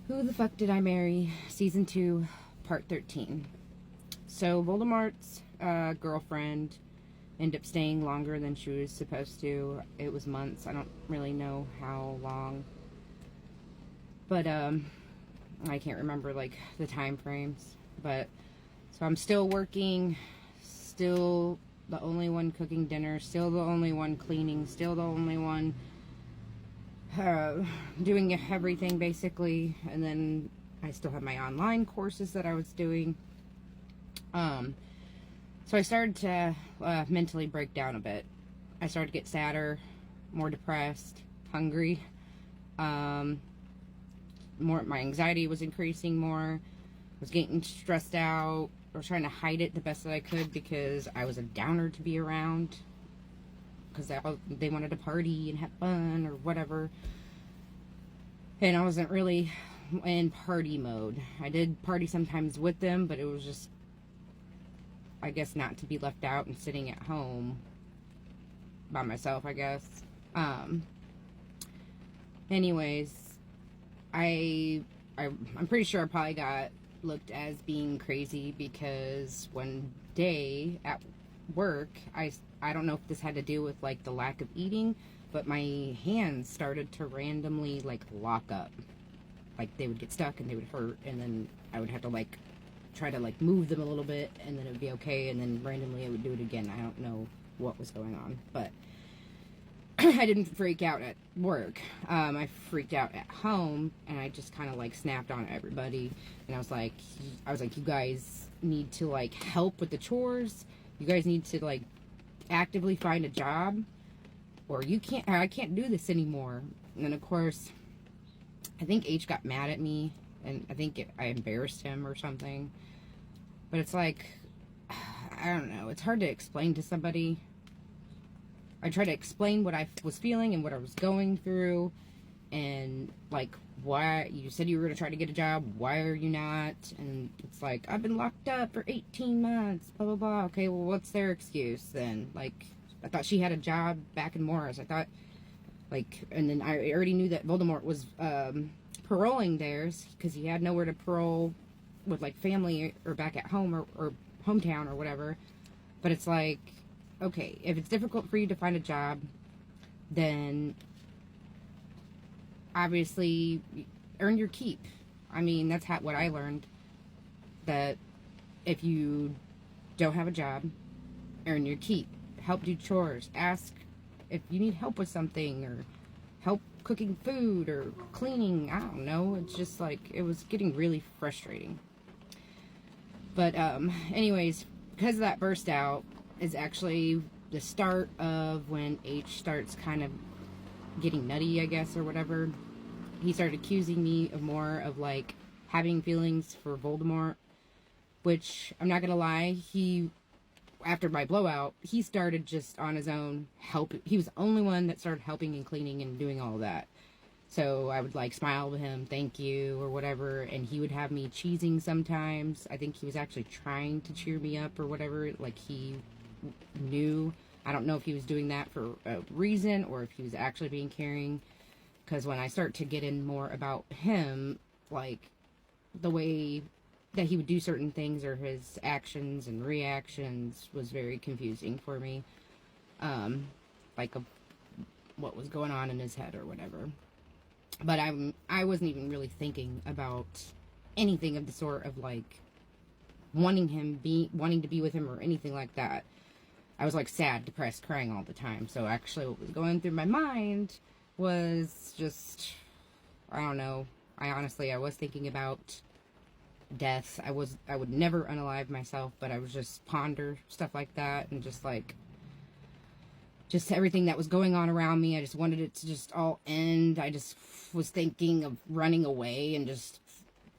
Who the Fuck Did I Marry? Season 2, Part 13. So, Voldemort's girlfriend ended up staying longer than she was supposed to. It was months. I don't really know how long. But, I can't remember, like, the time frames. But, so I'm still working. Still the only one cooking dinner. Still the only one cleaning. Still the only one doing everything basically, and then I still have my online courses that I was doing. So I started to mentally break down a bit. I started to get sadder, more depressed, hungry. My anxiety was increasing more. I was getting stressed out. I was trying to hide it the best that I could because I was a downer to be around. Because they wanted to party and have fun or whatever. And I wasn't really in party mode. I did party sometimes with them, but it was just, I guess, not to be left out and sitting at home by myself, I guess. Anyways, I'm pretty sure I probably got looked as being crazy because one day at work, I don't know if this had to do with like the lack of eating, but my hands started to randomly like lock up. Like they would get stuck and they would hurt, and then I would have to like try to like move them a little bit, and then it would be okay, and then randomly I would do it again. I don't know what was going on, but I didn't freak out at work. I freaked out at home, and I just kind of like snapped on everybody, and I was like, you guys need to like help with the chores. You guys need to like actively find a job, or I can't do this anymore. And then of course, I think H got mad at me, and I think I embarrassed him or something. But it's like, I don't know. It's hard to explain to somebody. I try to explain what I was feeling and what I was going through, and like, why you said you were going to try to get a job, why are you not? And it's like, I've been locked up for 18 months, blah blah blah. Okay, well, what's their excuse then? Like, I thought she had a job back in Morris. I thought, like, and then I already knew that Voldemort was paroling theirs because he had nowhere to parole with like family or back at home or hometown or whatever. But it's like, okay, if it's difficult for you to find a job, then obviously earn your keep. I mean, that's what I learned, that if you don't have a job, earn your keep. Help do chores. Ask if you need help with something, or help cooking food or cleaning. I don't know. It's just like, it was getting really frustrating. But anyways, because of that burst out is actually the start of when H starts kind of getting nutty, I guess, or whatever. He started accusing me of more of like having feelings for Voldemort, which I'm not gonna lie, after my blowout, he started just on his own he was the only one that started helping and cleaning and doing all of that. So I would like smile to him, thank you, or whatever, and he would have me cheesing sometimes. I think he was actually trying to cheer me up or whatever, like he knew. I don't know if he was doing that for a reason or if he was actually being caring, because when I start to get in more about him, like the way that he would do certain things or his actions and reactions was very confusing for me, like what was going on in his head or whatever. But I wasn't even really thinking about anything of the sort of like wanting to be with him or anything like that. I was like sad, depressed, crying all the time. So actually what was going through my mind was just, I don't know. I was thinking about death. I would never unalive myself, but I was just ponder stuff like that, and just everything that was going on around me. I just wanted it to just all end. I just was thinking of running away and just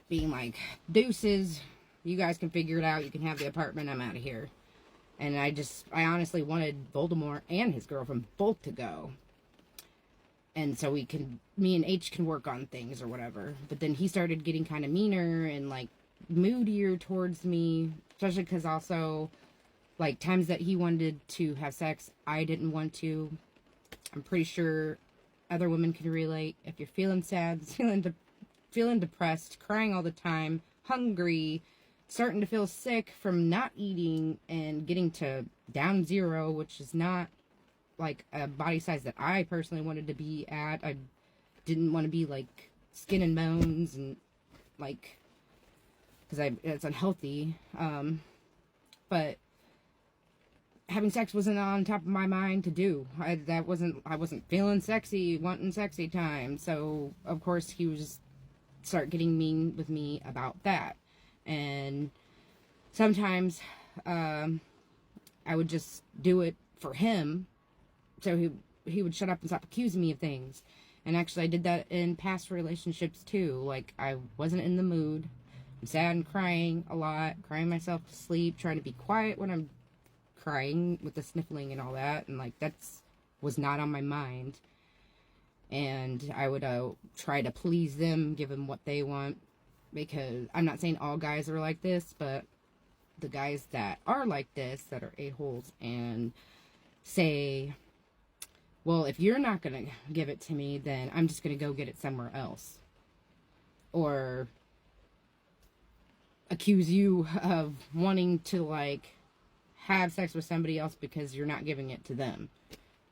being like, deuces, you guys can figure it out. You can have the apartment. I'm out of here. And I honestly wanted Voldemort and his girlfriend both to go. And so me and H can work on things or whatever. But then he started getting kind of meaner and like moodier towards me, especially because also like times that he wanted to have sex, I didn't want to. I'm pretty sure other women can relate. If you're feeling sad, feeling depressed, crying all the time, hungry, starting to feel sick from not eating, and getting to down 0, which is not like a body size that I personally wanted to be at. I didn't want to be like skin and bones, and like, because it's unhealthy. But having sex wasn't on top of my mind to do. I wasn't feeling sexy, wanting sexy time. So of course he was start getting mean with me about that. And sometimes I would just do it for him, so he would shut up and stop accusing me of things. And actually I did that in past relationships too. Like, I wasn't in the mood, I'm sad and crying a lot, crying myself to sleep, trying to be quiet when I'm crying with the sniffling and all that, and like was not on my mind. And I would try to please them, give them what they want, because I'm not saying all guys are like this, but the guys that are like this, that are a-holes and say, well, if you're not gonna give it to me, then I'm just gonna go get it somewhere else, or accuse you of wanting to like have sex with somebody else because you're not giving it to them.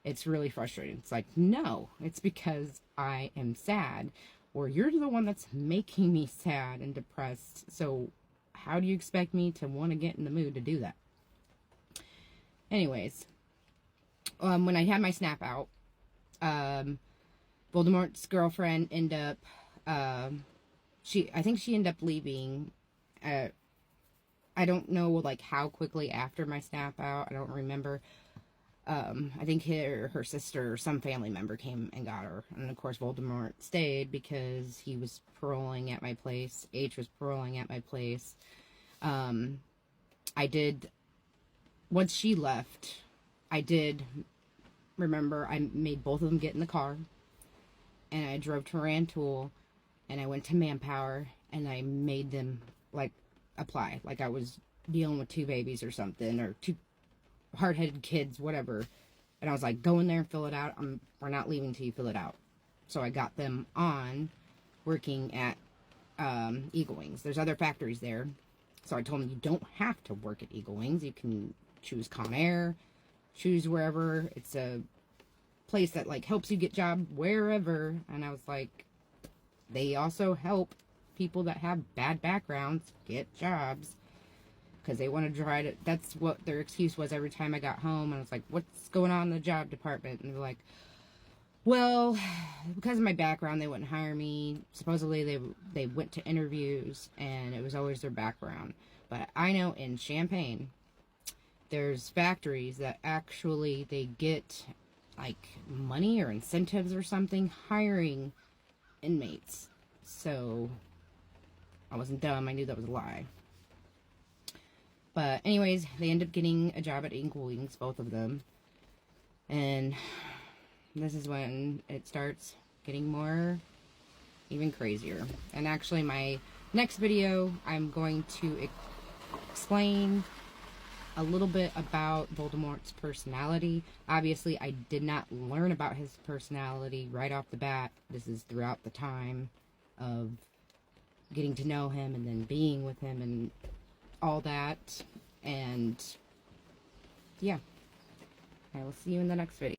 It's really frustrating. It's like, no, it's because I am sad, or you're the one that's making me sad and depressed. So how do you expect me to want to get in the mood to do that? Anyways, when I had my snap out, Voldemort's girlfriend ended up, I think she ended up leaving. I don't know, like, how quickly after my snap out. I don't remember. I think her sister or some family member came and got her. And of course, Voldemort stayed because he was paroling at my place. H was paroling at my place. Once she left, I did remember I made both of them get in the car. And I drove to Rantoul. And I went to Manpower. And I made them, like, apply. Like I was dealing with 2 babies or something. Or 2 hard-headed kids, whatever. And I was like, go in there and fill it out. We're not leaving till you fill it out. So I got them on working at Eagle Wings. There's other factories there. So I told them, you don't have to work at Eagle Wings. You can choose Conair, choose wherever. It's a place that like helps you get job wherever. And I was like, they also help people that have bad backgrounds get jobs. Because they want to try to, that's what their excuse was every time I got home. And I was like, what's going on in the job department? And they're like, well, because of my background, they wouldn't hire me. Supposedly, they went to interviews, and it was always their background. But I know in Champaign, there's factories that actually, they get, like, money or incentives or something, hiring inmates. So, I wasn't dumb. I knew that was a lie. But anyways, they end up getting a job at Eagle Wings, both of them. And this is when it starts getting more, even crazier. And actually my next video, I'm going to explain a little bit about Voldemort's personality. Obviously, I did not learn about his personality right off the bat. This is throughout the time of getting to know him and then being with him and all that. And yeah, I will see you in the next video.